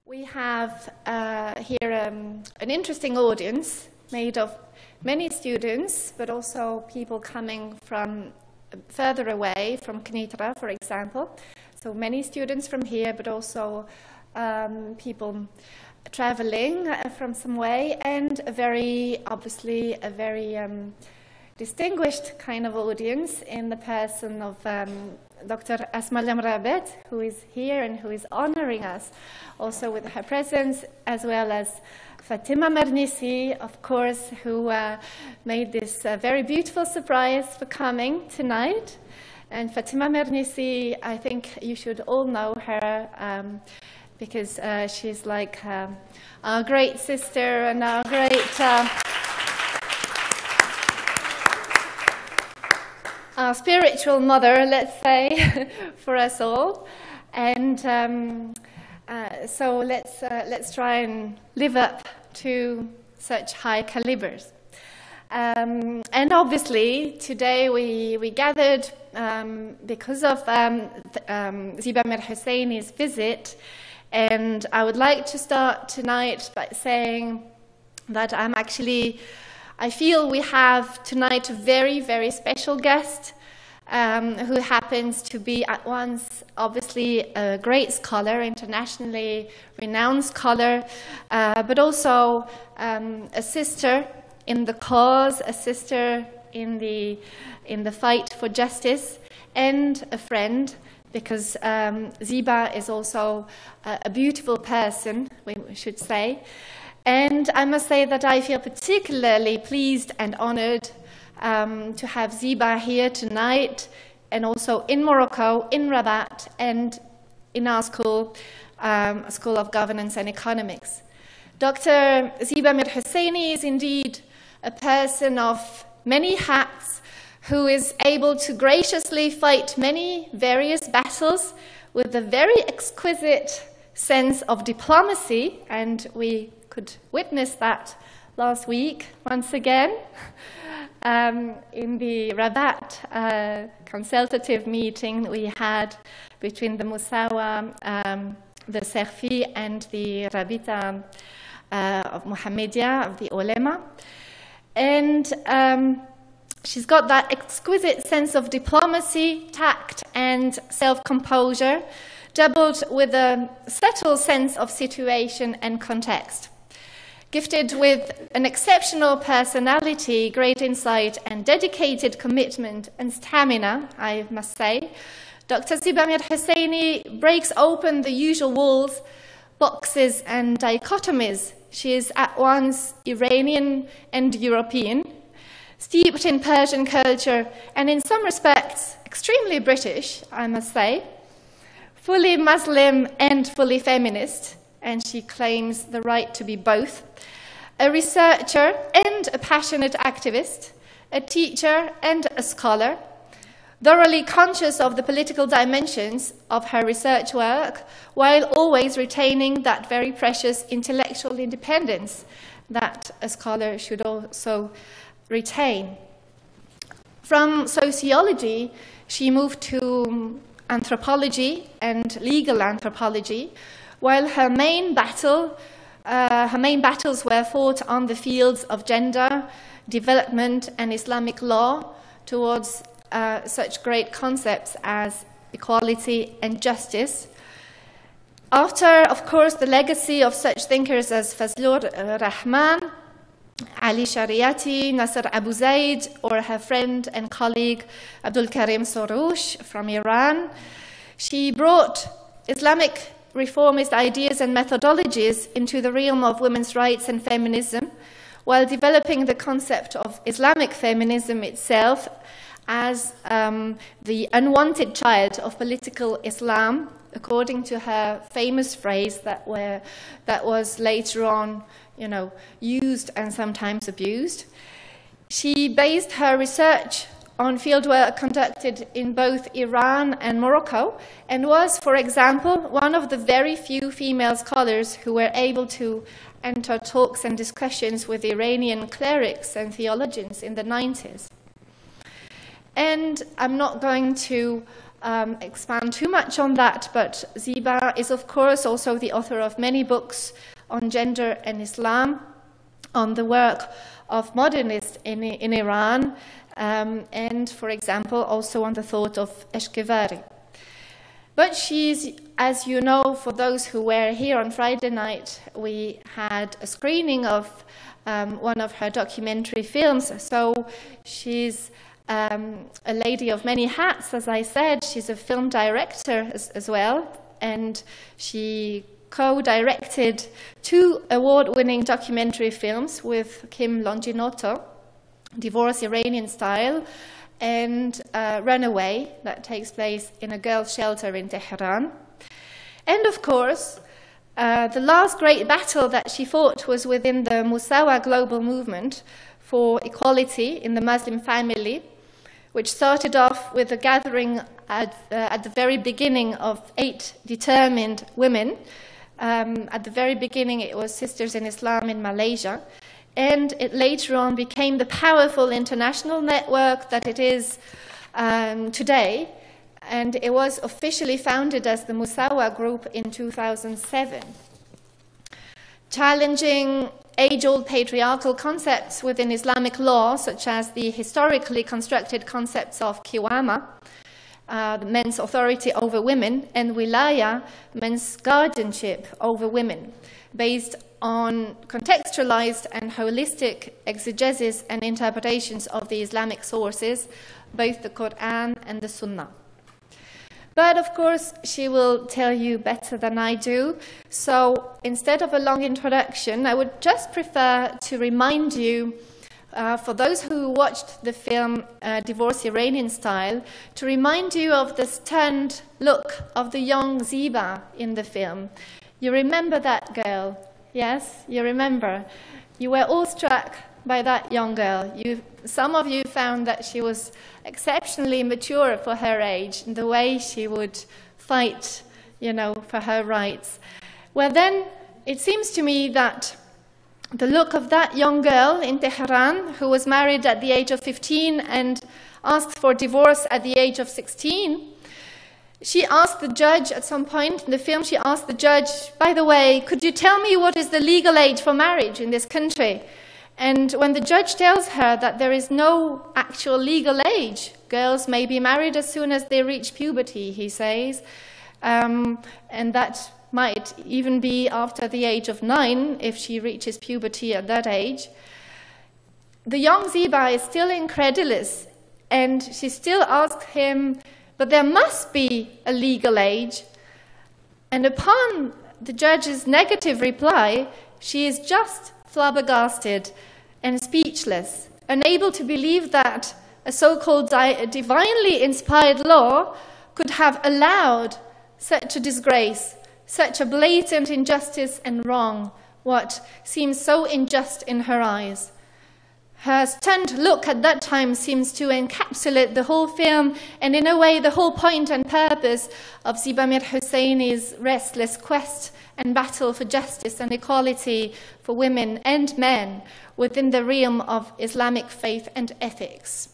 We have here an interesting audience made of many students, but also people coming from further away, from Knitra, for example. So many students from here, but also people traveling from some way, and obviously a very distinguished kind of audience in the person of Dr. Asma Lamrabet, who is here and who is honoring us also with her presence, as well as Fatima Mernisi, of course, who made this very beautiful surprise for coming tonight. And Fatima Mernisi, I think you should all know her because she's like our great sister and our great our spiritual mother, let's say, for us all. And so let's try and live up to such high calibers. And obviously, today we gathered because of Ziba Mir Hosseini's visit. And I would like to start tonight by saying that I feel we have tonight a very, very special guest who happens to be at once obviously a great scholar, internationally renowned scholar, but also a sister in the cause, a sister in the fight for justice, and a friend, because Ziba is also a beautiful person, we should say. And I must say that I feel particularly pleased and honored to have Ziba here tonight, and also in Morocco, in Rabat, and in our school, School of Governance and Economics. Dr. Ziba Mir Hosseini is indeed a person of many hats who is able to graciously fight many various battles with a very exquisite sense of diplomacy, and we could witness that last week once again in the Rabat consultative meeting we had between the Musawa, the Serfi, and the Rabita of Muhammadia, of the Ulema. And she's got that exquisite sense of diplomacy, tact, and self-composure, doubled with a subtle sense of situation and context. Gifted with an exceptional personality, great insight, and dedicated commitment and stamina, I must say, Dr. Ziba Mir Hosseini breaks open the usual walls, boxes, and dichotomies. She is at once Iranian and European, steeped in Persian culture, and in some respects extremely British, I must say, fully Muslim and fully feminist, and she claims the right to be both, a researcher and a passionate activist, a teacher and a scholar, thoroughly conscious of the political dimensions of her research work, while always retaining that very precious intellectual independence that a scholar should also retain. From sociology, she moved to anthropology and legal anthropology, while her main battles were fought on the fields of gender, development, and Islamic law towards such great concepts as equality and justice. After, of course, the legacy of such thinkers as Fazlur Rahman, Ali Shariati, Nasser Abu Zaid, or her friend and colleague Abdul Karim Soroush from Iran, she brought Islamic reformist ideas and methodologies into the realm of women's rights and feminism, while developing the concept of Islamic feminism itself as the unwanted child of political Islam, according to her famous phrase that was later on, used and sometimes abused. She based her research on fieldwork conducted in both Iran and Morocco, and was, for example, one of the very few female scholars who were able to enter talks and discussions with Iranian clerics and theologians in the 90s. And I'm not going to expand too much on that, but Ziba is, of course, also the author of many books on gender and Islam, on the work of modernists in Iran, and, for example, also on the thought of Eshkevari. But she's, as you know, for those who were here on Friday night, we had a screening of one of her documentary films. So she's a lady of many hats, as I said. She's a film director as well, and she co-directed 2 award-winning documentary films with Kim Longinotto, Divorce Iranian Style, and Runaway, that takes place in a girls' shelter in Tehran. And of course, the last great battle that she fought was within the Musawa global movement for equality in the Muslim family, which started off with a gathering at the very beginning of 8 determined women. At the very beginning, it was Sisters in Islam in Malaysia. And it later on became the powerful international network that it is today. And it was officially founded as the Musawa Group in 2007. Challenging age-old patriarchal concepts within Islamic law, such as the historically constructed concepts of kiwama, men's authority over women, and wilaya, men's guardianship over women, based on contextualized and holistic exegesis and interpretations of the Islamic sources, both the Quran and the Sunnah. But of course, she will tell you better than I do. So instead of a long introduction, I would just prefer to remind you, for those who watched the film Divorce Iranian Style, to remind you of the stunned look of the young Ziba in the film. You remember that girl? Yes, you remember. You were awestruck by that young girl. Some of you found that she was exceptionally mature for her age in the way she would fight, for her rights. Well, then, it seems to me that the look of that young girl in Tehran, who was married at the age of 15 and asked for divorce at the age of 16, she asked the judge at some point in the film, she asked the judge, by the way, could you tell me what is the legal age for marriage in this country? And when the judge tells her that there is no actual legal age, girls may be married as soon as they reach puberty, he says, and that might even be after the age of 9 if she reaches puberty at that age. The young Ziba is still incredulous, and she still asks him, but there must be a legal age. And upon the judge's negative reply, she is just flabbergasted and speechless, unable to believe that a so-called divinely inspired law could have allowed such a disgrace, such a blatant injustice and wrong, what seems so unjust in her eyes. Her stunned look at that time seems to encapsulate the whole film and, in a way, the whole point and purpose of Ziba Mir Hosseini's restless quest and battle for justice and equality for women and men within the realm of Islamic faith and ethics.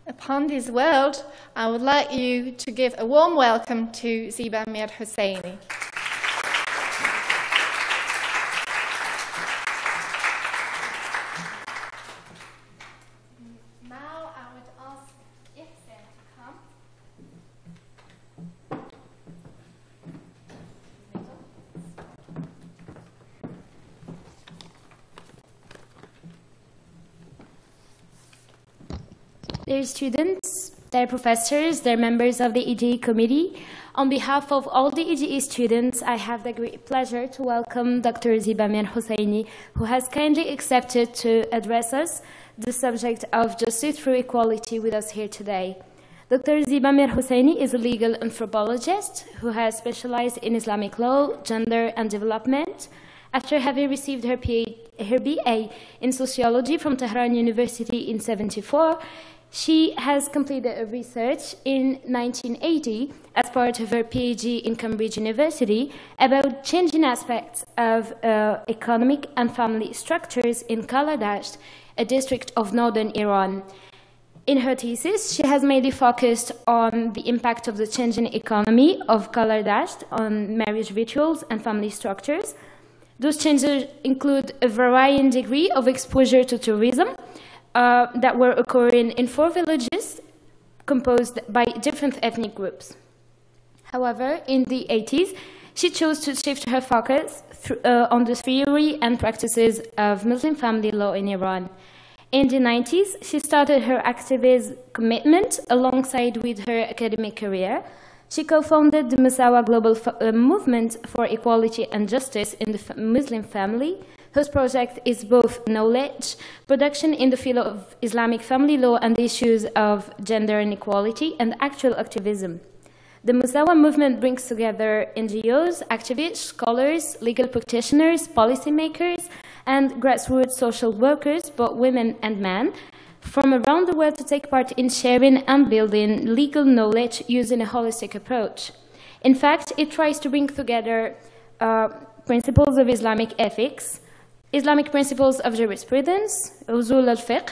Upon this world, I would like you to give a warm welcome to Ziba Mir Hosseini. Dear students, dear professors, dear members of the EGE committee, on behalf of all the EGE students, I have the great pleasure to welcome Dr. Ziba Mir Hosseini, who has kindly accepted to address us the subject of justice through equality with us here today. Dr. Ziba Mir Hosseini is a legal anthropologist who has specialized in Islamic law, gender, and development. After having received her BA in sociology from Tehran University in 1974, she has completed a research in 1980 as part of her PhD in Cambridge University about changing aspects of economic and family structures in Kaladasht, a district of northern Iran. In her thesis, she has mainly focused on the impact of the changing economy of color dashed on marriage rituals and family structures. Those changes include a varying degree of exposure to tourism that were occurring in 4 villages composed by different ethnic groups. However, in the 80s, she chose to shift her focus on the theory and practices of Muslim family law in Iran. In the 90s, she started her activist commitment alongside with her academic career. She co-founded the Musawa Global Movement for Equality and Justice in the Muslim family, whose project is both knowledge production in the field of Islamic family law and the issues of gender inequality, and actual activism. The Musawa movement brings together NGOs, activists, scholars, legal practitioners, policymakers, and grassroots social workers, both women and men, from around the world to take part in sharing and building legal knowledge using a holistic approach. In fact, it tries to bring together principles of Islamic ethics, Islamic principles of jurisprudence, usul al-fiqh,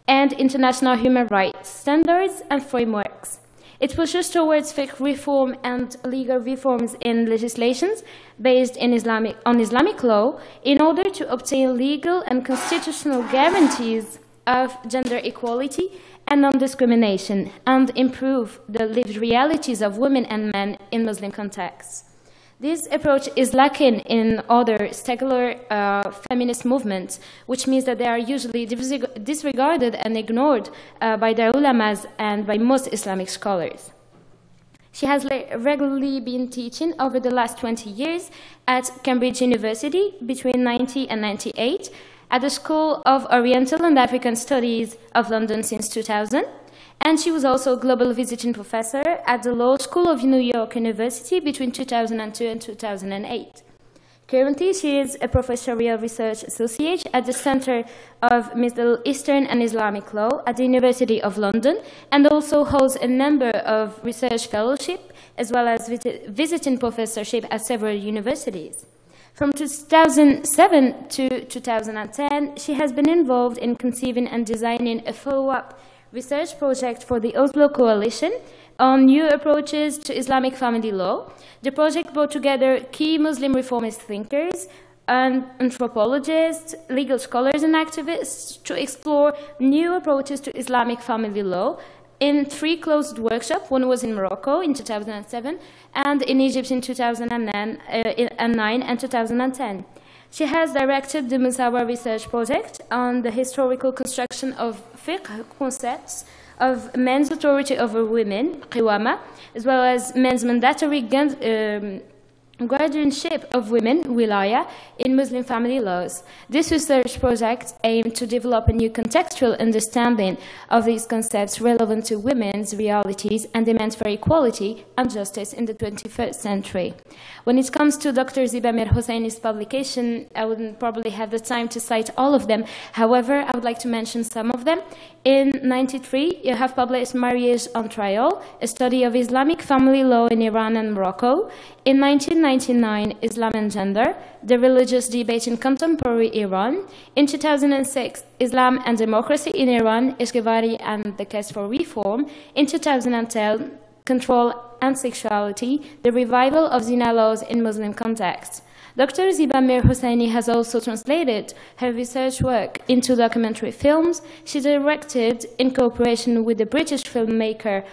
and international human rights standards and frameworks. It pushes towards fiqh reform and legal reforms in legislations based on Islamic law in order to obtain legal and constitutional guarantees of gender equality and non-discrimination, and improve the lived realities of women and men in Muslim contexts. This approach is lacking in other secular feminist movements, which means that they are usually disregarded and ignored by their ulamas and by most Islamic scholars. She has regularly been teaching over the last 20 years at Cambridge University between 1990 and 98, at the School of Oriental and African Studies of London since 2000, and she was also a global visiting professor at the Law School of New York University between 2002 and 2008. Currently, she is a professorial research associate at the Center of Middle Eastern and Islamic Law at the University of London, and also holds a number of research fellowships as well as visiting professorship at several universities. From 2007 to 2010, she has been involved in conceiving and designing a follow-up research project for the Oslo Coalition on new approaches to Islamic family law. The project brought together key Muslim reformist thinkers and anthropologists, legal scholars and activists to explore new approaches to Islamic family law in 3 closed workshops. One was in Morocco in 2007 and in Egypt in 2009 and 2010. She has directed the Musawa Research Project on the historical construction of fiqh concepts of men's authority over women, qiwama, as well as men's mandatory guardianship of women, wilaya, in Muslim family laws. This research project aimed to develop a new contextual understanding of these concepts relevant to women's realities and demands for equality and justice in the 21st century. When it comes to Dr. Ziba Mir Hosseini's publication, I wouldn't probably have the time to cite all of them. However, I would like to mention some of them. In 1993, you have published Marriage on Trial, a study of Islamic family law in Iran and Morocco. In 1999, Islam and Gender, the religious debate in contemporary Iran. In 2006, Islam and Democracy in Iran, Ishghivari and the Case for Reform. In 2010, Control and Sexuality, the revival of zina laws in Muslim contexts. Dr. Ziba Mir Hosseini has also translated her research work into documentary films. She directed, in cooperation with the British filmmaker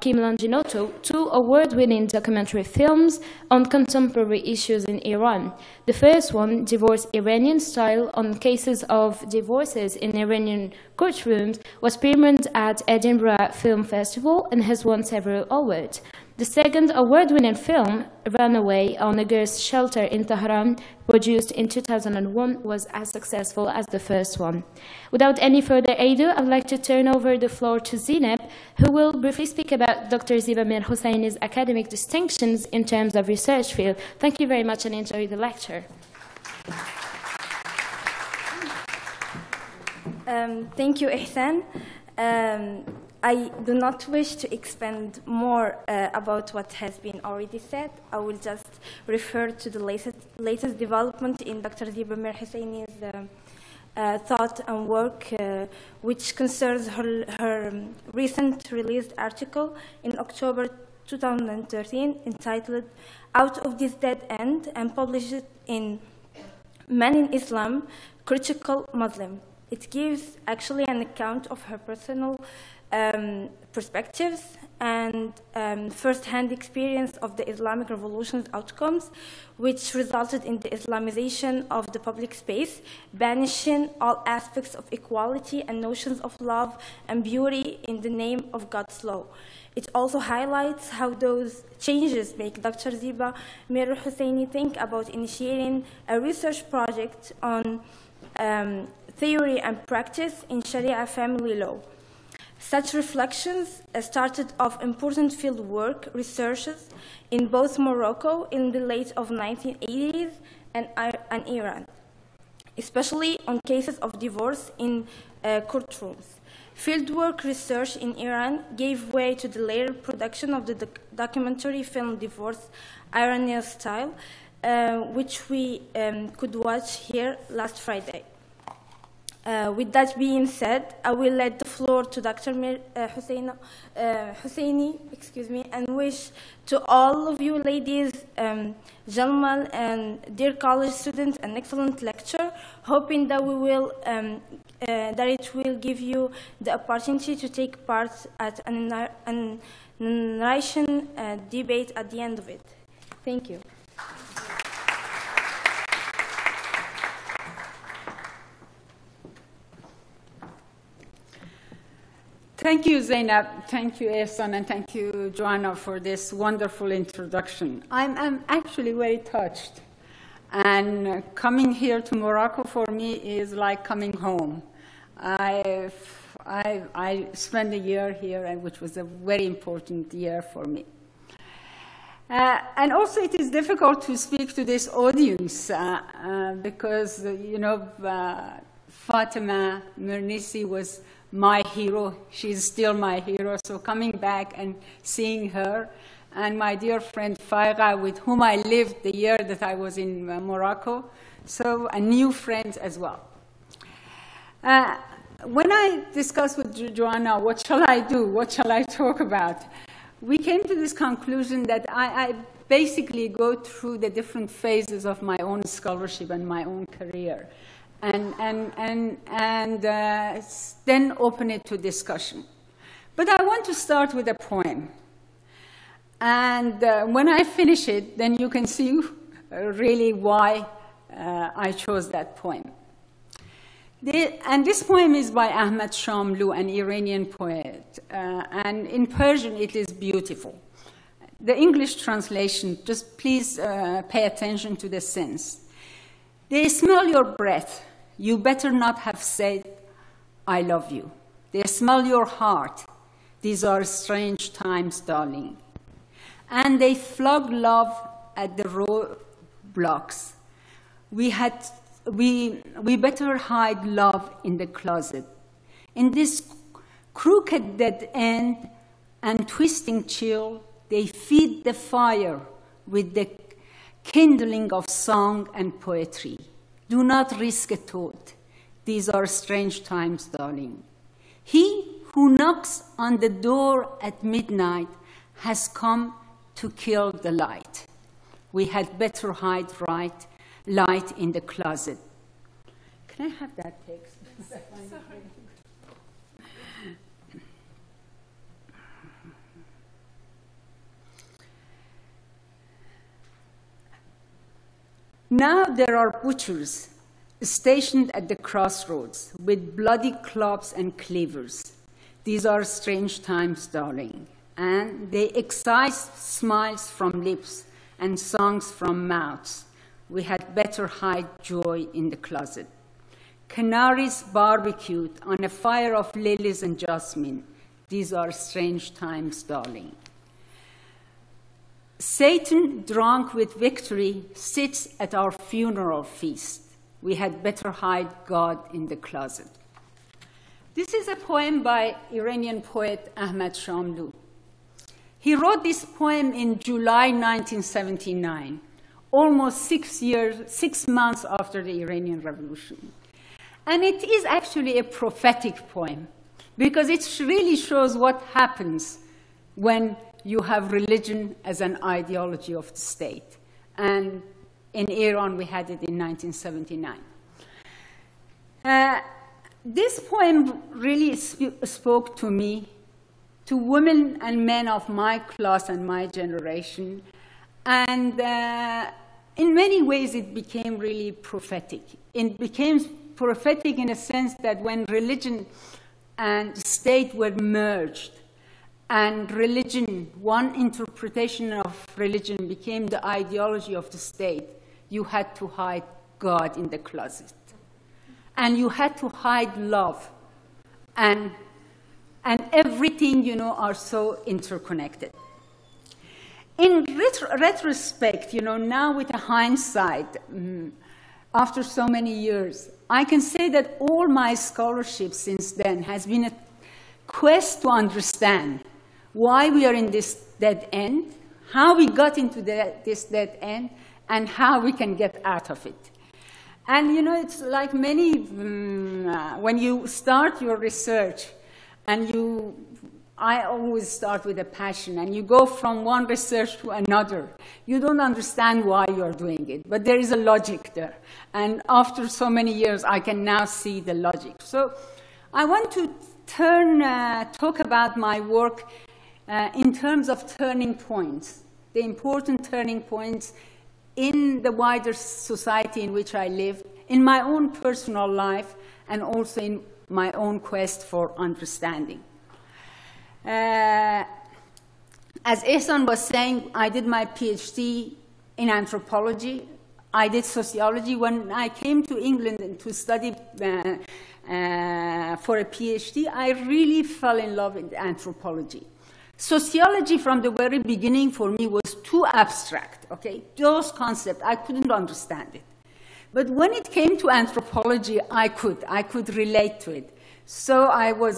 Kim Longinoto, 2 award-winning documentary films on contemporary issues in Iran. The first one, Divorce Iranian Style, on cases of divorces in Iranian courtrooms, was premiered at Edinburgh Film Festival and has won several awards. The second award-winning film, Runaway, on a girls' shelter in Tehran, produced in 2001, was as successful as the first one. Without any further ado, I'd like to turn over the floor to Zineb, who will briefly speak about Dr. Ziba Mir Hosseini's academic distinctions in terms of research field. Thank you very much and enjoy the lecture. Thank you, Ihsan. I do not wish to expand more about what has been already said. I will just refer to the latest development in Dr. Ziba Mir Hosseini's thought and work, which concerns her recent released article in October 2013 entitled Out of This Dead End, and published in Men in Islam, Critical Muslim. It gives actually an account of her personal perspectives and first-hand experience of the Islamic Revolution's outcomes, which resulted in the Islamization of the public space, banishing all aspects of equality and notions of love and beauty in the name of God's law. It also highlights how those changes make Dr. Ziba Mir Hosseini think about initiating a research project on theory and practice in Sharia family law. Such reflections started off important fieldwork researches in both Morocco in the late of 1980s and Iran, especially on cases of divorce in courtrooms. Fieldwork research in Iran gave way to the later production of the documentary film Divorce, Iranian Style, which we could watch here last Friday. With that being said, I will let the floor to Dr. Mir Hosseini, and wish to all of you ladies, gentlemen, and dear college students an excellent lecture, hoping that it will give you the opportunity to take part at an enriching debate at the end of it. Thank you. Thank you, Zainab. Thank you, Ehsan, and thank you, Joanna, for this wonderful introduction. I'm actually very touched. And coming here to Morocco for me is like coming home. I spent a year here, which was a very important year for me. And also, it is difficult to speak to this audience because, you know, Fatima Mernissi was my hero. She's still my hero. So coming back and seeing her, and my dear friend Faiqa, with whom I lived the year that I was in Morocco, so a new friends as well. When I discussed with Joanna, what shall I do? What shall I talk about? We came to this conclusion that I basically go through the different phases of my own scholarship and my own career, and then open it to discussion. But I want to start with a poem. And when I finish it, then you can see really why I chose that poem. And this poem is by Ahmad Shamlou, an Iranian poet. And in Persian, it is beautiful. The English translation, just please pay attention to the sense. They smell your breath. You better not have said, I love you. They smell your heart. These are strange times, darling. And they flog love at the roadblocks. We better hide love in the closet. In this crooked dead end and twisting chill, they feed the fire with the kindling of song and poetry. Do not risk a thought. These are strange times, darling. He who knocks on the door at midnight has come to kill the light. We had better hide light in the closet. Can I have that text? Now there are butchers stationed at the crossroads with bloody clubs and cleavers. These are strange times, darling. And they excise smiles from lips and songs from mouths. We had better hide joy in the closet. Canaries barbecued on a fire of lilies and jasmine. These are strange times, darling. Satan, drunk with victory, sits at our funeral feast. We had better hide God in the closet. This is a poem by Iranian poet Ahmad Shamlou. He wrote this poem in July 1979, almost 6 months after the Iranian Revolution. And it is actually a prophetic poem, because it really shows what happens when you have religion as an ideology of the state. And in Iran, we had it in 1979. This poem really spoke to me, to women and men of my class and my generation. And in many ways, it became really prophetic. It became prophetic in a sense that when religion and state were merged, and religion, one interpretation of religion became the ideology of the state, you had to hide God in the closet. And you had to hide love. And everything, you know, are so interconnected. In retrospect, you know, now with a hindsight, after so many years, I can say that all my scholarship since then has been a quest to understand why we are in this dead end, how we got into this dead end, and how we can get out of it. And, you know, it's like many, when you start your research, and I always start with a passion, and you go from one research to another. You don't understand why you're doing it, but there is a logic there. And after so many years, I can now see the logic. So I want to talk about my work in terms of turning points, the important turning points in the wider society in which I live, in my own personal life, and also in my own quest for understanding. As Ehsan was saying, I did my PhD in anthropology. I did sociology. When I came to England to study for a PhD, I really fell in love with anthropology. Sociology from the very beginning for me was too abstract, okay? Those concepts, I couldn't understand it. But when it came to anthropology, I could relate to it. So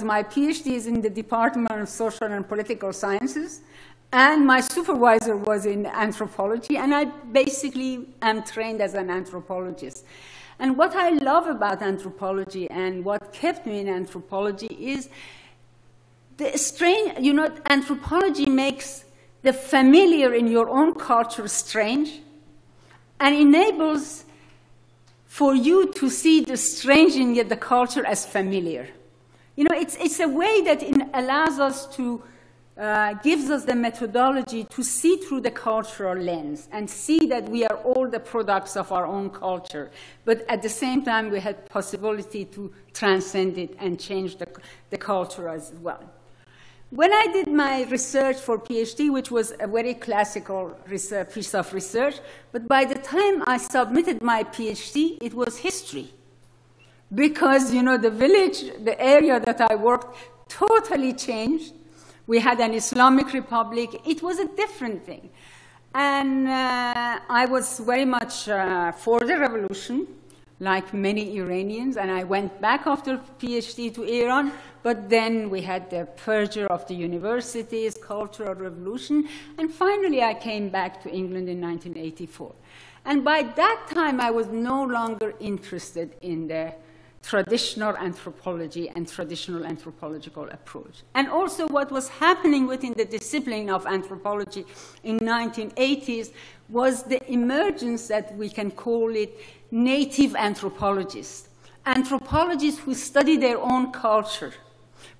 my PhD is in the Department of Social and Political Sciences, and my supervisor was in anthropology, and I basically am trained as an anthropologist. And what I love about anthropology and what kept me in anthropology is the strange, you know, anthropology makes the familiar in your own culture strange and enables for you to see the strange in the culture as familiar. You know, it's a way that allows us to, gives us the methodology to see through the cultural lens and see that we are all the products of our own culture. But at the same time, we had possibility to transcend it and change the culture as well. When I did my research for PhD, which was a very classical piece of research, but by the time I submitted my PhD, it was history. Because, you know, the village, the area that I worked, totally changed. We had an Islamic Republic. It was a different thing. And I was very much for the revolution, like many Iranians, and I went back after PhD to Iran, but then we had the purge of the universities, cultural revolution, and finally I came back to England in 1984. And by that time, I was no longer interested in the traditional anthropology and traditional anthropological approach. And also what was happening within the discipline of anthropology in 1980s was the emergence that we can call it native anthropologists. Anthropologists who study their own culture,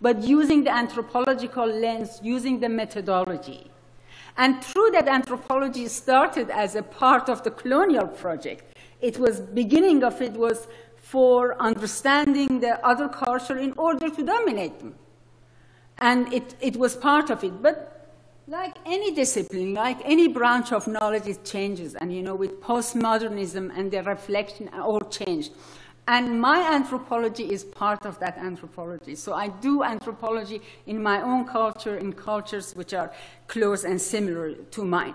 but using the anthropological lens, using the methodology. And through that, anthropology started as a part of the colonial project. It was, beginning of it was for understanding the other culture in order to dominate them. And it was part of it. But like any discipline, like any branch of knowledge, it changes. And, you know, with postmodernism and the reflection, all changed. And my anthropology is part of that anthropology. So I do anthropology in my own culture, in cultures which are close and similar to mine.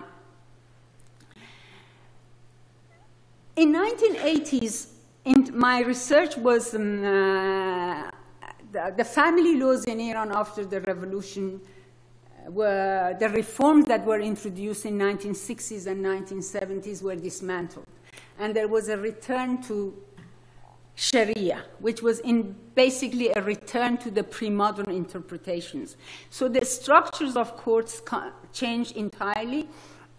In 1980s, my research was the family laws in Iran after the revolution were the reforms that were introduced in 1960s and 1970s were dismantled. And there was a return to Sharia, which was basically a return to the pre-modern interpretations. So the structures of courts changed entirely,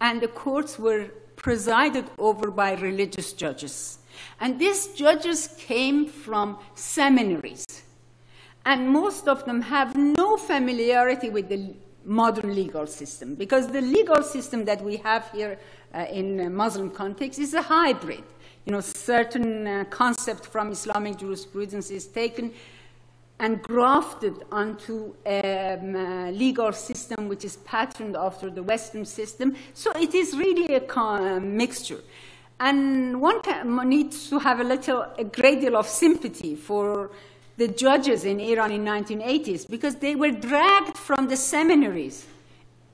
and the courts were presided over by religious judges. And these judges came from seminaries, and most of them have no familiarity with the modern legal system, because the legal system that we have here in a Muslim context is a hybrid. You know, certain concept from Islamic jurisprudence is taken and grafted onto a legal system which is patterned after the Western system. So it is really a mixture. And one needs to have a great deal of sympathy for the judges in Iran in 1980s, because they were dragged from the seminaries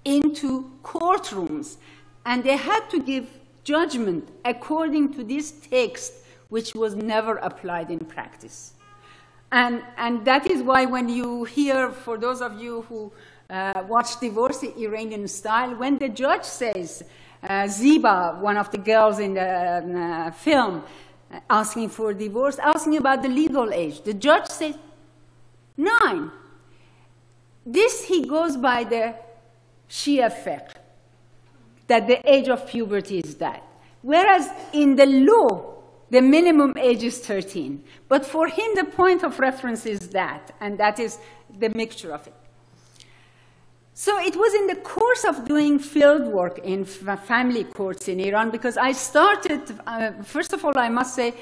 into courtrooms, and they had to give judgment according to this text, which was never applied in practice. And that is why when you hear, for those of you who watch Divorce the Iranian Style, when the judge says, Ziba, one of the girls in the film, asking for divorce, asking about the legal age, the judge says 9. This he goes by the Shia fiqh, that the age of puberty is that. Whereas in the law, the minimum age is 13. But for him, the point of reference is that, and that is the mixture of it. So it was in the course of doing field work in family courts in Iran, because I started, first of all, I must say,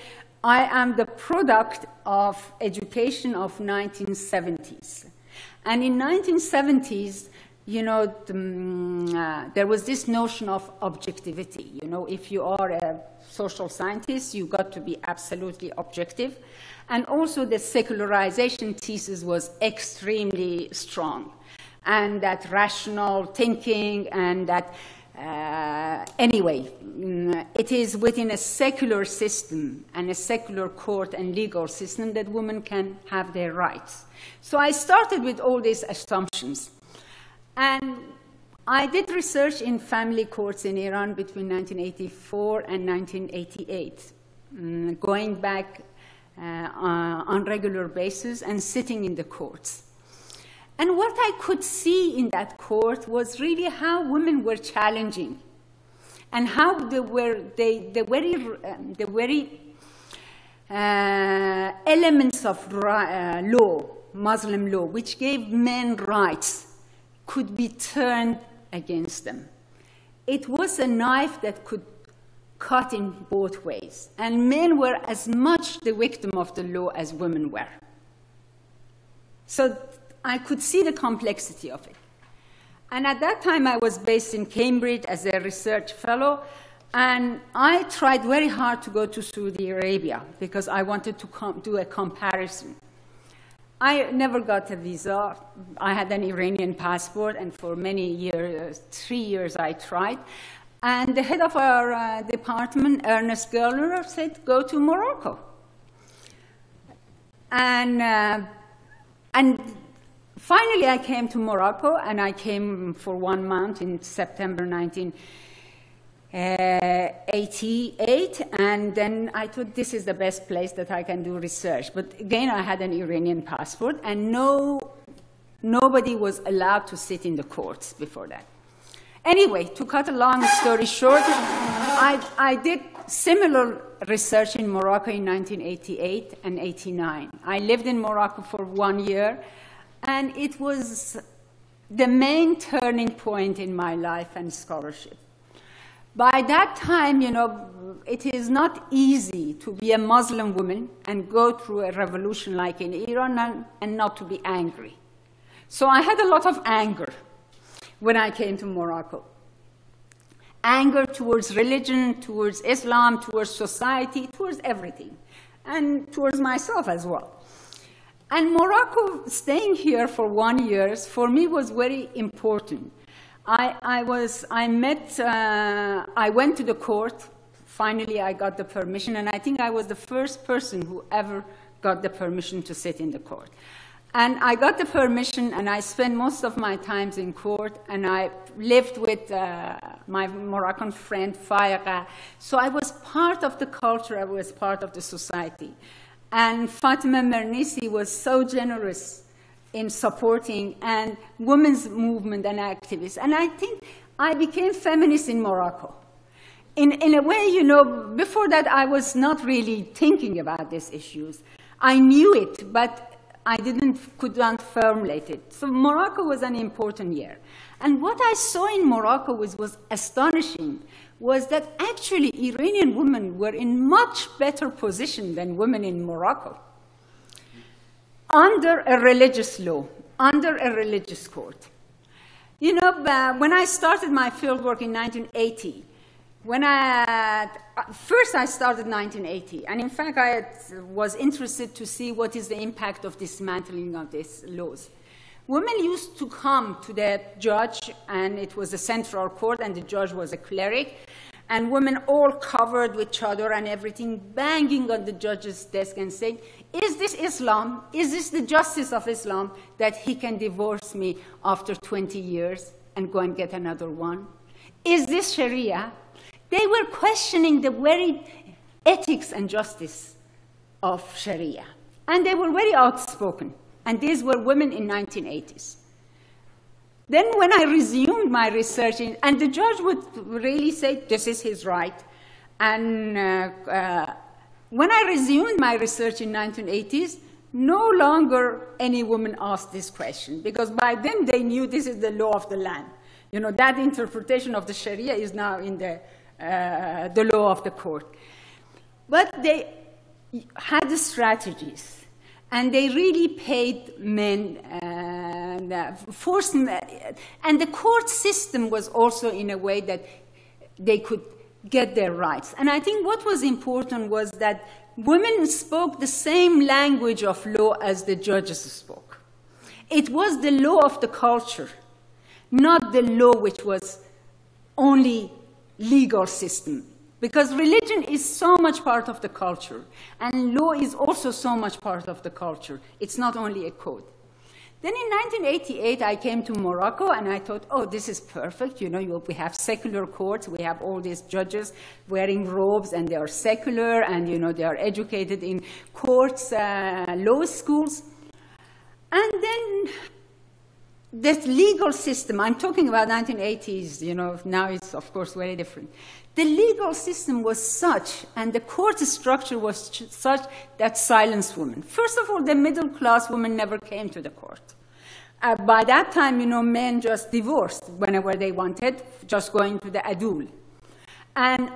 I am the product of education of 1970s. And in 1970s, you know, there was this notion of objectivity. You know, if you are a social scientist, you got to be absolutely objective. And also the secularization thesis was extremely strong. And that rational thinking, and that, anyway, it is within a secular system and a secular court and legal system that women can have their rights. So I started with all these assumptions. And I did research in family courts in Iran between 1984 and 1988, going back on regular basis and sitting in the courts. And what I could see in that court was really how women were challenging, and how the very elements of law, Muslim law, which gave men rights, could be turned against them. It was a knife that could cut in both ways, and men were as much the victim of the law as women were. So I could see the complexity of it. And at that time, I was based in Cambridge as a research fellow, and I tried very hard to go to Saudi Arabia because I wanted to do a comparison. I never got a visa. I had an Iranian passport, and for many years, 3 years, I tried. And the head of our department, Ernest Gerler, said, go to Morocco. And finally, I came to Morocco, and I came for 1 month in September 1988, and then I thought this is the best place that I can do research. But again, I had an Iranian passport, and nobody was allowed to sit in the courts before that. Anyway, to cut a long story short, I did similar research in Morocco in 1988 and 89. I lived in Morocco for 1 year, and it was the main turning point in my life and scholarship. By that time, you know, it is not easy to be a Muslim woman and go through a revolution like in Iran and not to be angry. So I had a lot of anger when I came to Morocco. Anger towards religion, towards Islam, towards society, towards everything, and towards myself as well. And Morocco, staying here for 1 year, for me was very important. I went to the court. Finally, I got the permission, and I think I was the first person who ever got the permission to sit in the court. And I got the permission, and I spent most of my times in court, and I lived with my Moroccan friend, Faiqa. So I was part of the culture, I was part of the society. And Fatima Mernissi was so generous in supporting and women's movement and activists. And I think I became feminist in Morocco. In a way, you know, before that I was not really thinking about these issues. I knew it, but I could not formulate it. So Morocco was an important year. And what I saw in Morocco was astonishing, was that actually Iranian women were in much better position than women in Morocco. Under a religious law, under a religious court. You know, when I started my fieldwork in 1980, first I started 1980, and in fact I was interested to see what is the impact of dismantling of these laws. Women used to come to the judge, and it was a central court, and the judge was a cleric, and women all covered with chador and everything, banging on the judge's desk and saying, is this Islam? Is this the justice of Islam that he can divorce me after 20 years and go and get another one? Is this Sharia? They were questioning the very ethics and justice of Sharia. And they were very outspoken. And these were women in 1980s. Then when I resumed my research, and the judge would really say, this is his right. And when I resumed my research in 1980s, no longer any woman asked this question, because by then they knew this is the law of the land. You know, that interpretation of the Sharia is now in the law of the court. But they had the strategies. And they really paid men, forced men, and the court system was also in a way that they could get their rights. And I think what was important was that women spoke the same language of law as the judges spoke. It was the law of the culture, not the law which was only legal system. Because religion is so much part of the culture, and law is also so much part of the culture. It's not only a code. Then in 1988, I came to Morocco, and I thought, oh, this is perfect. You know, we have secular courts. We have all these judges wearing robes, and they are secular, and, you know, they are educated in courts, law schools. And then this legal system, I'm talking about 1980s, you know, now it's, of course, very different. The legal system was such, and the court structure was such, that silenced women. First of all, the middle-class women never came to the court. By that time, you know, men just divorced whenever they wanted, just going to the adul. And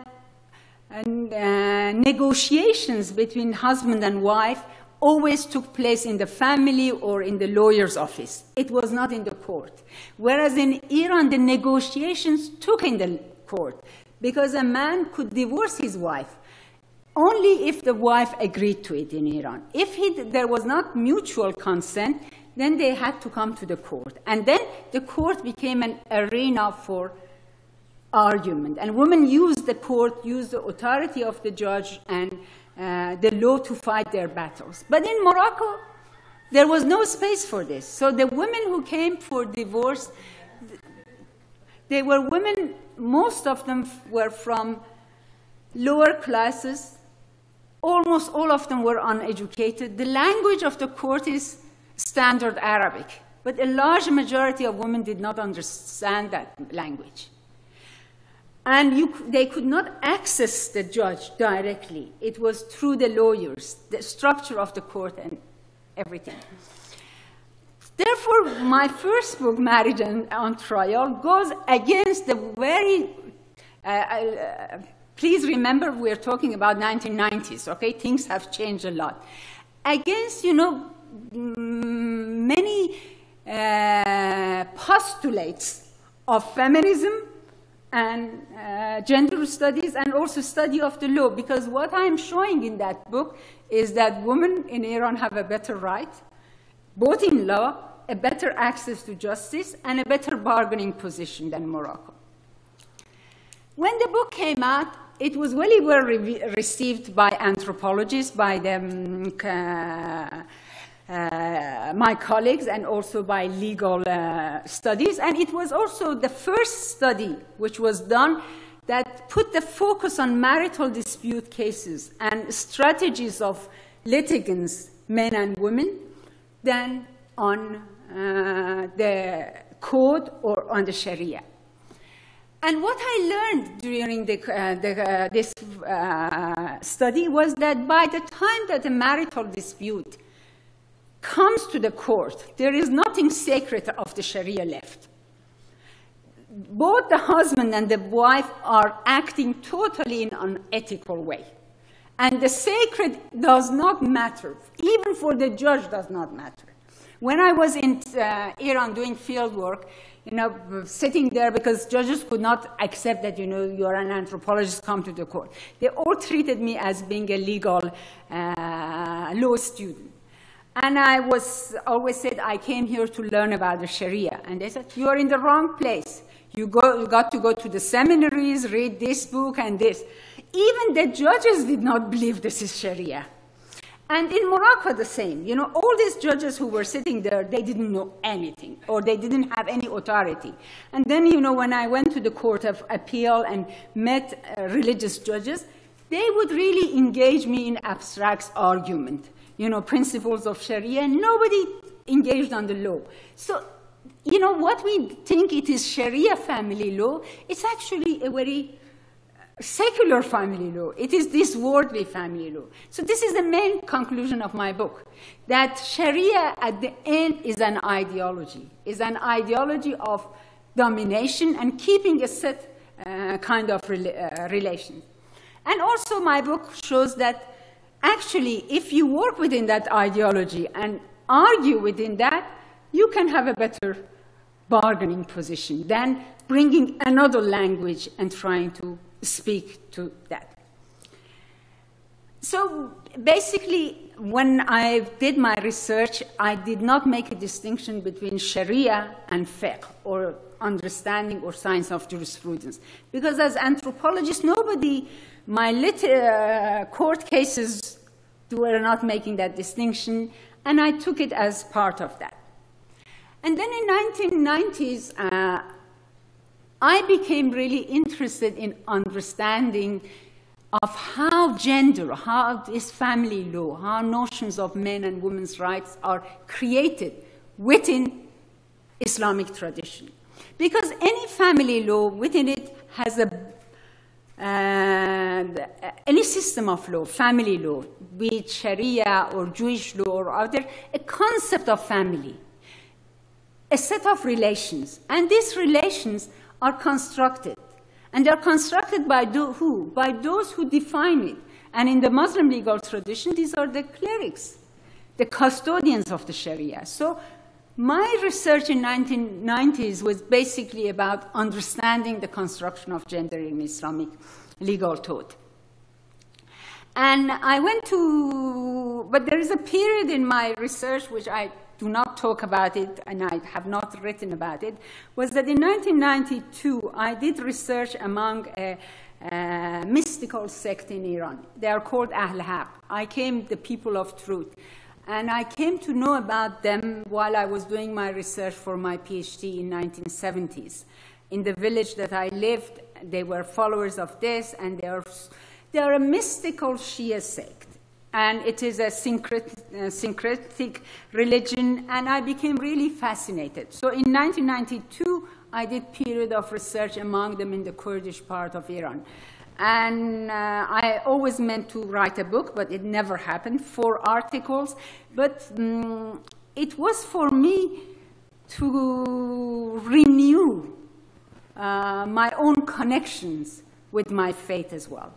negotiations between husband and wife always took place in the family or in the lawyer's office. It was not in the court. Whereas in Iran, the negotiations took in the court, because a man could divorce his wife only if the wife agreed to it in Iran. If there was not mutual consent, then they had to come to the court. And then the court became an arena for argument. And women used the court, used the authority of the judge and the law to fight their battles. But in Morocco, there was no space for this. So the women who came for divorce, they were women, most of them were from lower classes. Almost all of them were uneducated. The language of the court is standard Arabic, but a large majority of women did not understand that language. And they could not access the judge directly. It was through the lawyers, the structure of the court and everything. Therefore, my first book, Marriage on Trial, goes against the very, please remember we're talking about 1990s, okay? Things have changed a lot. Against, you know, many postulates of feminism and gender studies, and also study of the law, because what I'm showing in that book is that women in Iran have a better right, both in law, a better access to justice, and a better bargaining position than Morocco. When the book came out, it was really well received by anthropologists, by my colleagues, and also by legal studies. And it was also the first study which was done that put the focus on marital dispute cases and strategies of litigants, men and women, than on the code or on the Sharia. And what I learned during this study was that by the time that a marital dispute comes to the court, there is nothing sacred of the Sharia left. Both the husband and the wife are acting totally in an unethical way. And the sacred does not matter. Even for the judge does not matter. When I was in Iran doing field work, sitting there because judges could not accept that, you are an anthropologist, come to the court. They all treated me as being a legal law student. And I always said, I came here to learn about the Sharia. And they said, you are in the wrong place. You got to go to the seminaries, read this book and this. Even the judges did not believe this is Sharia. And in Morocco, the same. All these judges who were sitting there, they didn't know anything, or they didn't have any authority. And then, when I went to the Court of Appeal and met religious judges, they would really engage me in abstract argument, principles of Sharia, and nobody engaged on the law. So, what we think it is Sharia family law, it's actually a very secular family law. It is this worldly family law. So this is the main conclusion of my book, that Sharia at the end is an ideology of domination and keeping a set kind of relations. And also my book shows that actually if you work within that ideology and argue within that, you can have a better bargaining position than bringing another language and trying to speak to that. So basically, when I did my research, I did not make a distinction between Sharia and fiqh, or understanding or science of jurisprudence. Because as anthropologists, my court cases were not making that distinction, and I took it as part of that. And then in 1990s, I became really interested in understanding of how gender, how this family law, how notions of men and women's rights are created within Islamic tradition. Because any family law within it has any system of law, family law, be it Sharia or Jewish law or other, a concept of family, a set of relations. And these relations are constructed. And they're constructed by who? By those who define it. And in the Muslim legal tradition, these are the clerics, the custodians of the Sharia. So my research in 1990s was basically about understanding the construction of gender in Islamic legal thought. And I went to, but there is a period in my research which I do not talk about it, and I have not written about it, was that in 1992, I did research among a mystical sect in Iran. They are called Ahl-Haq. The people of truth. And I came to know about them while I was doing my research for my PhD in 1970s. In the village that I lived, they were followers of this, and they are a mystical Shia sect. And it is a syncretic religion, and I became really fascinated. So in 1992, I did a period of research among them in the Kurdish part of Iran. And I always meant to write a book, but it never happened, 4 articles. But it was for me to renew my own connections with my faith as well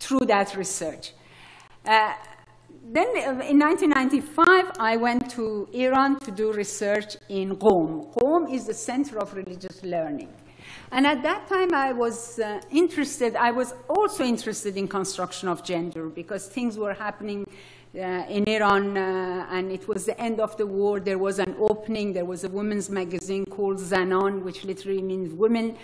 through that research. Then in 1995, I went to Iran to do research in Qom. Qom is the center of religious learning. And at that time, I was also interested in construction of gender, because things were happening in Iran, and it was the end of the war. There was an opening. There was a women's magazine called Zanan, which literally means women,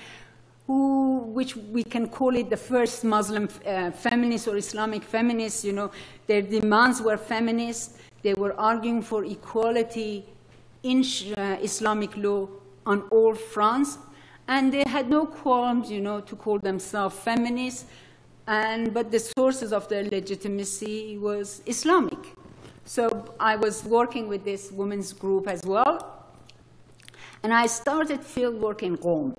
which we can call it the first Muslim feminists or Islamic feminists. Their demands were feminist. They were arguing for equality in Islamic law on all fronts. And they had no qualms, to call themselves feminists. but the sources of their legitimacy was Islamic. So I was working with this women's group as well, and I started field work in Qom.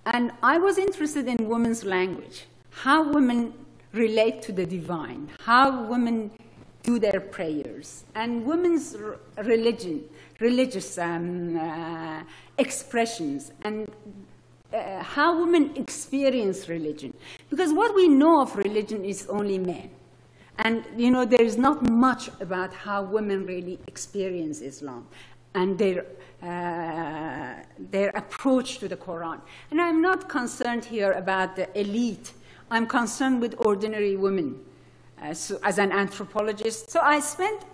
And I was interested in women's language, how women relate to the divine, how women do their prayers, and women's religious expressions, and how women experience religion. Because what we know of religion is only men. And, you know, there is not much about how women really experience Islam and their approach to the Quran. And I'm not concerned here about the elite. I'm concerned with ordinary women so as an anthropologist. So I spent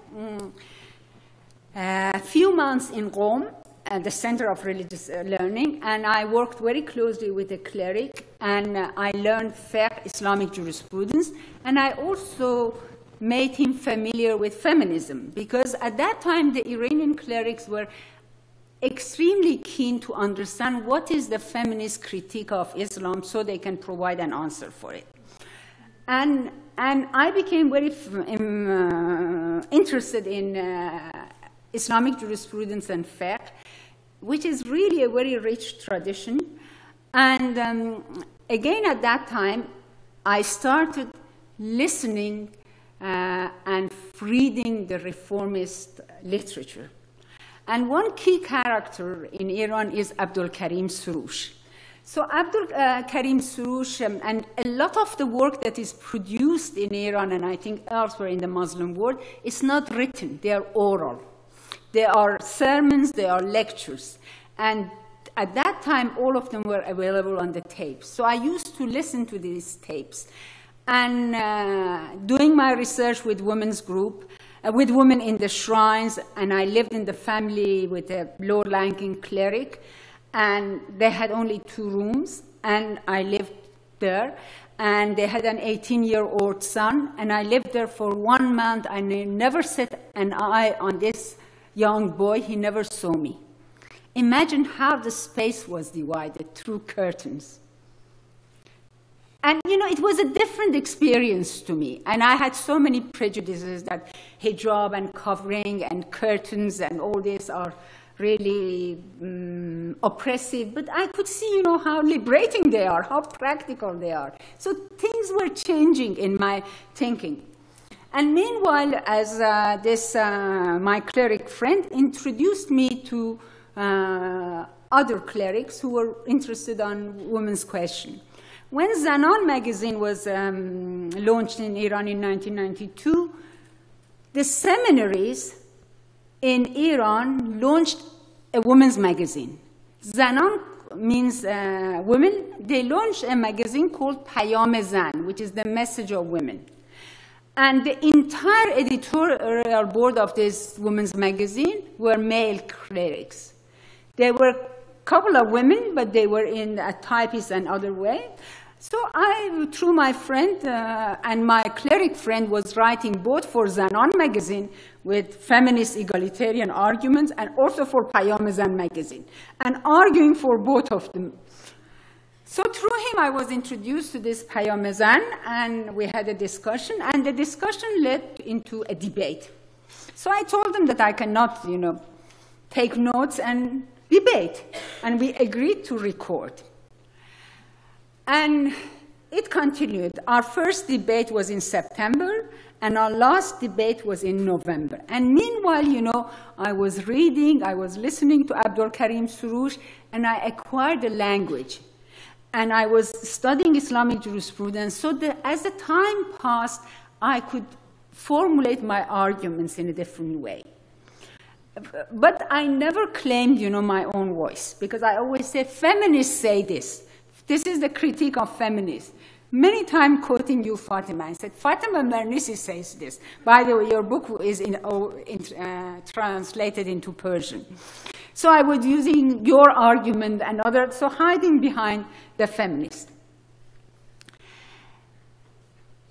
a few months in Qom, at the Center of Religious Learning, and I worked very closely with a cleric, and I learned fiqh, Islamic jurisprudence, and I also made him familiar with feminism, because at that time the Iranian clerics were extremely keen to understand what is the feminist critique of Islam so they can provide an answer for it. And I became very interested in Islamic jurisprudence and fiqh, which is really a very rich tradition. And again, at that time, I started listening and reading the reformist literature. And one key character in Iran is Abdul Karim Soroush. So Abdul Karim Soroush, and a lot of the work that is produced in Iran, and I think elsewhere in the Muslim world, is not written, they are oral. They are sermons, they are lectures. And at that time, all of them were available on the tapes. So I used to listen to these tapes. And doing my research with women's group, with women in the shrines, and I lived in the family with a low-ranking cleric, and they had only 2 rooms, and I lived there. And they had an 18-year-old son, and I lived there for 1 month, and I never set an eye on this young boy. He never saw me. Imagine how the space was divided through curtains. And, you know, it was a different experience to me. And I had so many prejudices that hijab and covering and curtains and all this are really oppressive. But I could see, you know, how liberating they are, how practical they are. So things were changing in my thinking. And meanwhile, as my cleric friend introduced me to other clerics who were interested on women's question. When Zanan magazine was launched in Iran in 1992, the seminaries in Iran launched a women's magazine. Zanan means women. They launched a magazine called Payam Zan, which is the message of women. And the entire editorial board of this women's magazine were male clerics. There were a couple of women, but they were in a typist and other way. So I, through my friend and my cleric friend, was writing both for Zanan magazine with feminist egalitarian arguments and also for Payam Zan magazine, and arguing for both of them. So through him, I was introduced to this Payam Zan, and we had a discussion, and the discussion led into a debate. So I told him that I cannot, you know, take notes and debate, and we agreed to record. And it continued. Our first debate was in September, and our last debate was in November. And meanwhile, you know, I was reading, I was listening to Abdul Karim Soroush, and I acquired the language. And I was studying Islamic jurisprudence, so that as the time passed, I could formulate my arguments in a different way. But I never claimed, you know, my own voice, because I always say, feminists say this. This is the critique of feminists. Many times quoting you, Fatima, I said, Fatima Mernisi says this. By the way, your book is translated into Persian. So I was using your argument and others, so hiding behind the feminist.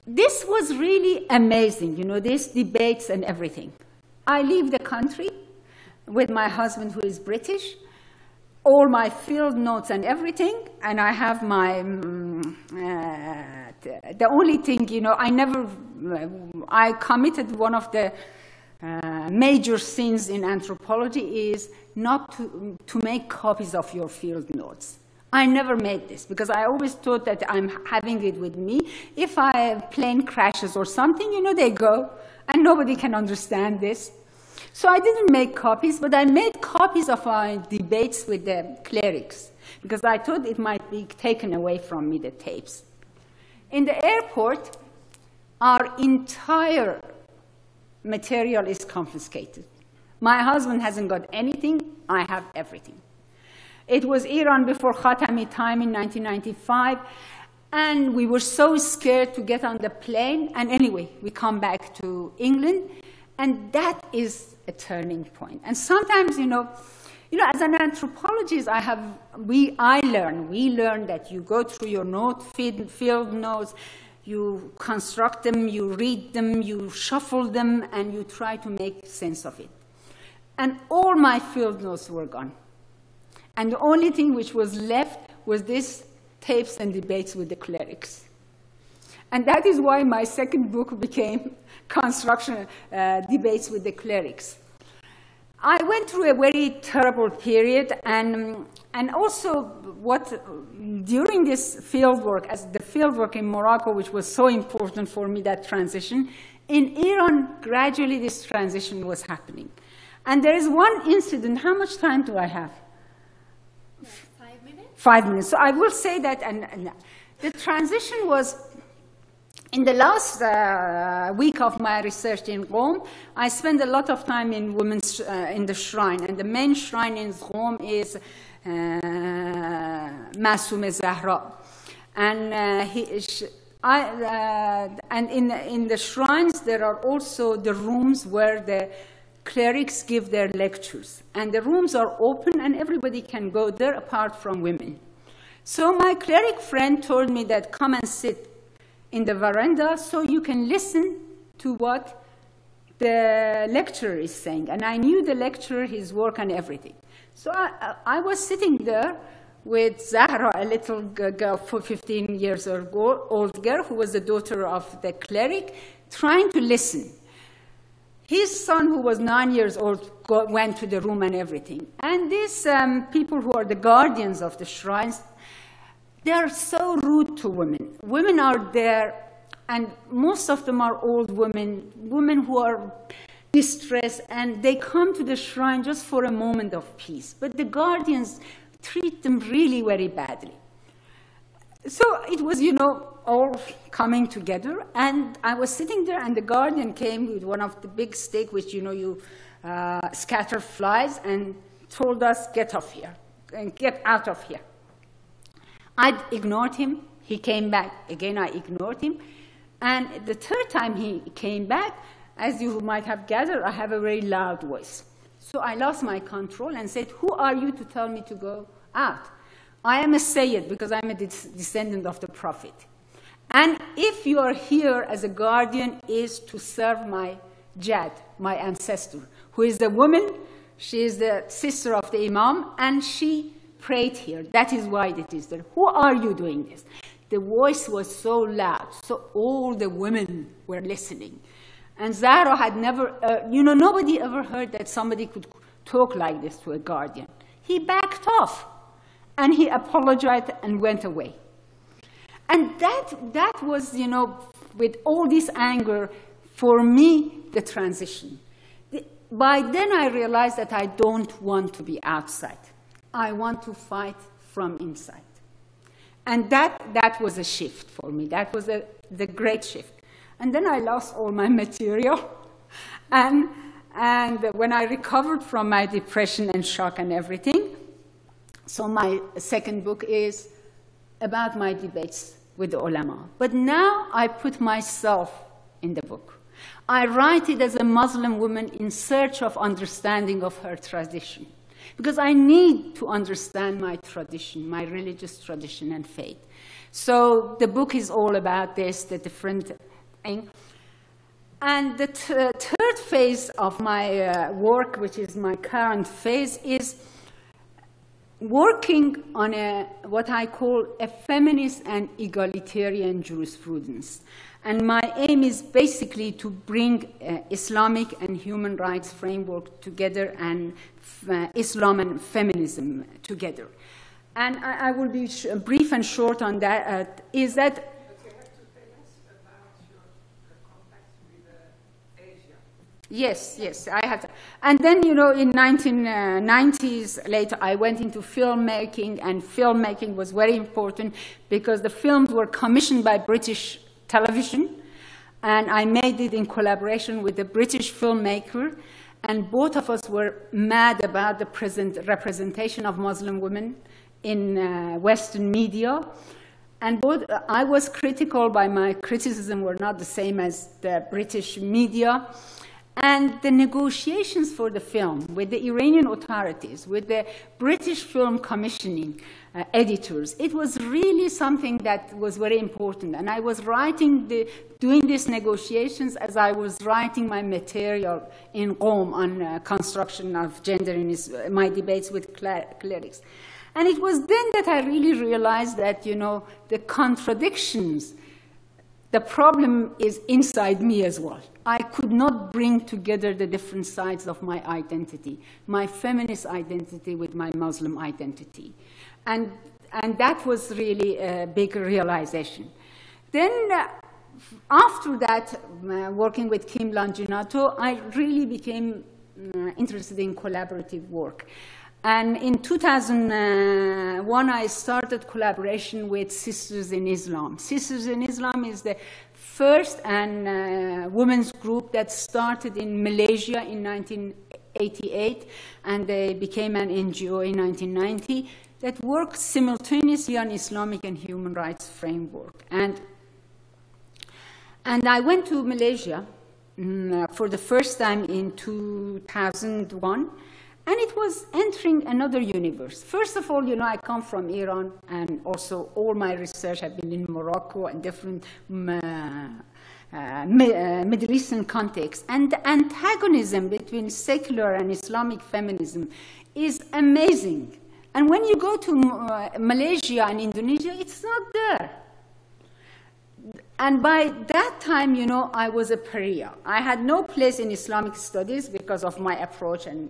This was really amazing, you know, these debates and everything. I leave the country with my husband, who is British, all my field notes and everything, and I have my the only thing, you know, I committed one of the major sins in anthropology is not to make copies of your field notes. I never made this because I always thought that I'm having it with me. If a plane crashes or something, you know, they go, and nobody can understand this. So I didn't make copies, but I made copies of our debates with the clerics because I thought it might be taken away from me, the tapes. In the airport, our entire material is confiscated. My husband hasn't got anything, I have everything. It was Iran before Khatami time in 1995, and we were so scared to get on the plane, and anyway, we come back to England, and that is a turning point. And sometimes, you know, as an anthropologist, we learn that you go through your field notes, you construct them, you read them, you shuffle them, and you try to make sense of it. And all my field notes were gone. And the only thing which was left was these tapes and debates with the clerics. And that is why my second book became Construction Debates with the Clerics. I went through a very terrible period, and also during this fieldwork, as the fieldwork in Morocco, which was so important for me, that transition, in Iran, gradually this transition was happening. And there is one incident. How much time do I have? 5 minutes. 5 minutes. So I will say that, and the transition was, in the last week of my research in Rome, I spent a lot of time in in the shrine, and the main shrine in Rome is Masum Zahra. And, and in the shrines, there are also the rooms where the clerics give their lectures. And the rooms are open, and everybody can go there apart from women. So my cleric friend told me that come and sit in the veranda so you can listen to what the lecturer is saying. And I knew the lecturer, his work, and everything. So I was sitting there with Zahra, a little girl, 15 years old girl, who was the daughter of the cleric, trying to listen. His son, who was 9 years old, went to the room and everything. And these people who are the guardians of the shrines, they are so rude to women. Women are there, and most of them are old women who are distressed, and they come to the shrine just for a moment of peace. But the guardians treat them really very badly. So it was, you know, all coming together, and I was sitting there, and the guardian came with one of the big stick, which, you know, you scatter flies, and told us, get off here, and get out of here. I ignored him. He came back. Again, I ignored him. And the third time he came back, as you might have gathered, I have a very loud voice. So I lost my control and said, who are you to tell me to go out? I am a Sayyid because I'm a descendant of the Prophet. And if you are here as a guardian, is to serve my Jad, my ancestor, who is the woman. She is the sister of the Imam, and she prayed here. That is why it is there. Who are you doing this? The voice was so loud, so all the women were listening. And Zahra had never, nobody ever heard that somebody could talk like this to a guardian. He backed off, and he apologized and went away. And that was, with all this anger, for me, the transition. By then I realized that I don't want to be outside. I want to fight from inside. And that was a shift for me. That was the great shift. And then I lost all my material. And when I recovered from my depression and shock and everything, so my second book is about my debates with the ulama. But now I put myself in the book. I write it as a Muslim woman in search of understanding of her tradition. Because I need to understand my tradition, my religious tradition and faith. So the book is all about this, the different thing. And the third phase of my work, which is my current phase, is working on what I call a feminist and egalitarian jurisprudence. And my aim is basically to bring Islamic and human rights framework together and Islam and feminism together. And I will be brief and short on that, is that... But you have to tell us about your contacts with Asia. Yes, yes, I have. And then, you know, in 1990s, later, I went into filmmaking, and filmmaking was very important because the films were commissioned by British television, and I made it in collaboration with a British filmmaker, and both of us were mad about the present representation of Muslim women in Western media. And both, I was critical, but my criticism were not the same as the British media. And the negotiations for the film with the Iranian authorities, with the British film commissioning editors, it was really something that was very important. And I was doing these negotiations as I was writing my material in Qom on construction of gender in my debates with clerics. And it was then that I really realized that, you know, the contradictions, the problem is inside me as well. I could not bring together the different sides of my identity, my feminist identity with my Muslim identity. And that was really a big realization. Then after that, working with Kim Longinato, I really became interested in collaborative work. And in 2001, I started collaboration with Sisters in Islam. Sisters in Islam is the first women's group that started in Malaysia in 1988, and they became an NGO in 1990 that worked simultaneously on Islamic and human rights framework. And I went to Malaysia for the first time in 2001, and it was entering another universe. First of all, you know, I come from Iran, and also all my research have been in Morocco and different Middle Eastern contexts. And the antagonism between secular and Islamic feminism is amazing. And when you go to Malaysia and Indonesia, it's not there. And by that time, you know, I was a pariah. I had no place in Islamic studies because of my approach and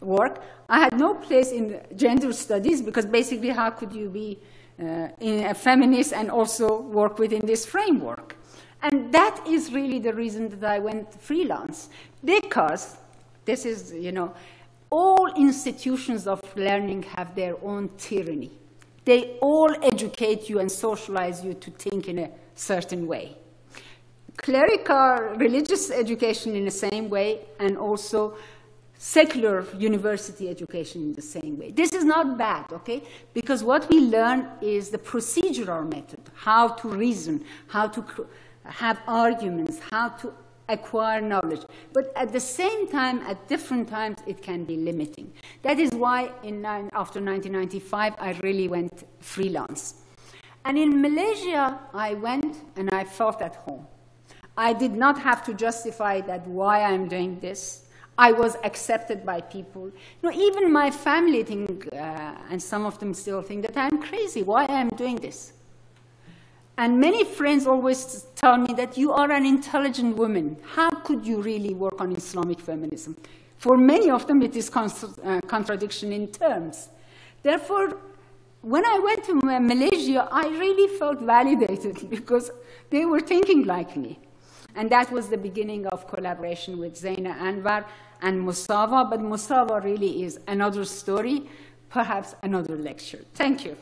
work. I had no place in gender studies because basically how could you be a feminist and also work within this framework? And that is really the reason that I went freelance, because this is, you know, all institutions of learning have their own tyranny. They all educate you and socialize you to think in a certain way. Clerical religious education in the same way, and also secular university education in the same way. This is not bad, okay? Because what we learn is the procedural method, how to reason, how to have arguments, how to acquire knowledge. But at the same time, at different times, it can be limiting. That is why after 1995, I really went freelance. And in Malaysia, I went and I felt at home. I did not have to justify that why I'm doing this. I was accepted by people. You know, even my family think, and some of them still think that I'm crazy, why I'm doing this. And many friends always tell me that you are an intelligent woman. How could you really work on Islamic feminism? For many of them, it is contradiction in terms. Therefore, when I went to Malaysia, I really felt validated because they were thinking like me. And that was the beginning of collaboration with Zaina Anwar and Mustafa. But Mustafa really is another story, perhaps another lecture. Thank you.